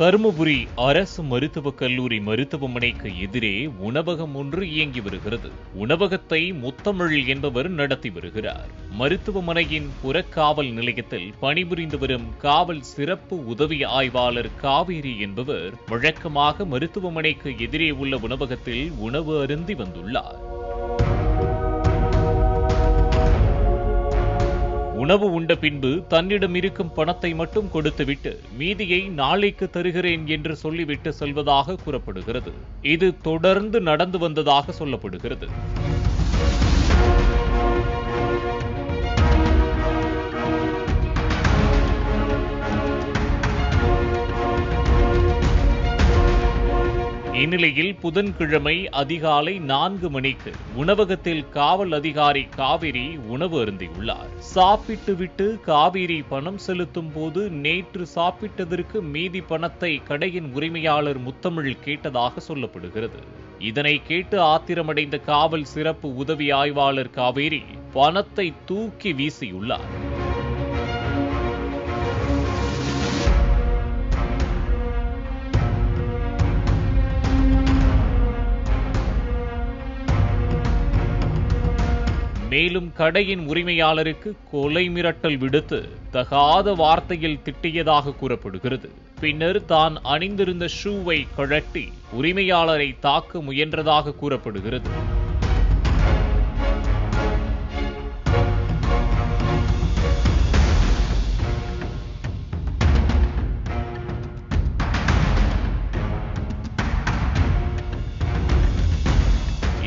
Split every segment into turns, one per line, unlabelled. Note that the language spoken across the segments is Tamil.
தருமபுரி அரசு மருத்துவக் கல்லூரி மருத்துவமனைக்கு எதிரே உணவகம் ஒன்று இயங்கி வருகிறது. உணவகத்தை முத்தமிழ் என்பவர் நடத்தி வருகிறார். மருத்துவமனையின் புறக்காவல் நிலையத்தில் பணிபுரிந்து வரும் காவல் சிறப்பு உதவி ஆய்வாளர் காவேரி என்பவர் வழக்கமாக மருத்துவமனைக்கு எதிரே உள்ள உணவகத்தில் உணவு அருந்தி வந்துள்ளார். உணவு உண்ட பின்பு தன்னிடம் இருக்கும் பணத்தை மட்டும் கொடுத்துவிட்டு மீதியை நாளைக்கு தருகிறேன் என்று சொல்லிவிட்டு செல்வதாக கூறப்படுகிறது. இது தொடர்ந்து நடந்து வந்ததாக சொல்லப்படுகிறது. இந்நிலையில் புதன்கிழமை அதிகாலை 4 மணிக்கு உணவகத்தில் காவல் அதிகாரி காவேரி உணவு அருந்தியுள்ளார். சாப்பிட்டுவிட்டு காவேரி பணம் செலுத்தும் போது நேற்று சாப்பிட்டதற்கு மீதி பணத்தை கடையின் உரிமையாளர் முத்தமிழ் கேட்டதாக சொல்லப்படுகிறது. இதனை கேட்டு ஆத்திரமடைந்த காவல் சிறப்பு உதவி ஆய்வாளர் காவேரி பணத்தை தூக்கி வீசியுள்ளார். மேலும் கடையின் உரிமையாளருக்கு கொலை மிரட்டல் விடுத்து தகாத வார்த்தையில் திட்டியதாக கூறப்படுகிறது. பின்னர் தான் அணிந்திருந்த ஷூவை கழட்டி உரிமையாளரை தாக்க முயன்றதாக கூறப்படுகிறது.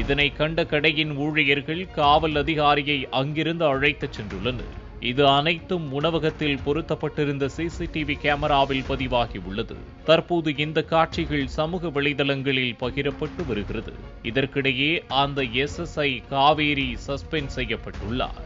இதனை கண்ட கடையின் ஊழியர்கள் காவல் அதிகாரியை அங்கிருந்து அழைத்துச் சென்றுள்ளனர். இது அனைத்தும் உணவகத்தில் பொருத்தப்பட்டிருந்த சிசிடிவி கேமராவில் பதிவாகியுள்ளது. தற்போது இந்த காட்சிகள் சமூக வலைதளங்களில் பகிரப்பட்டு வருகிறது. இதற்கிடையே அந்த SSI காவேரி சஸ்பெண்ட் செய்யப்பட்டுள்ளார்.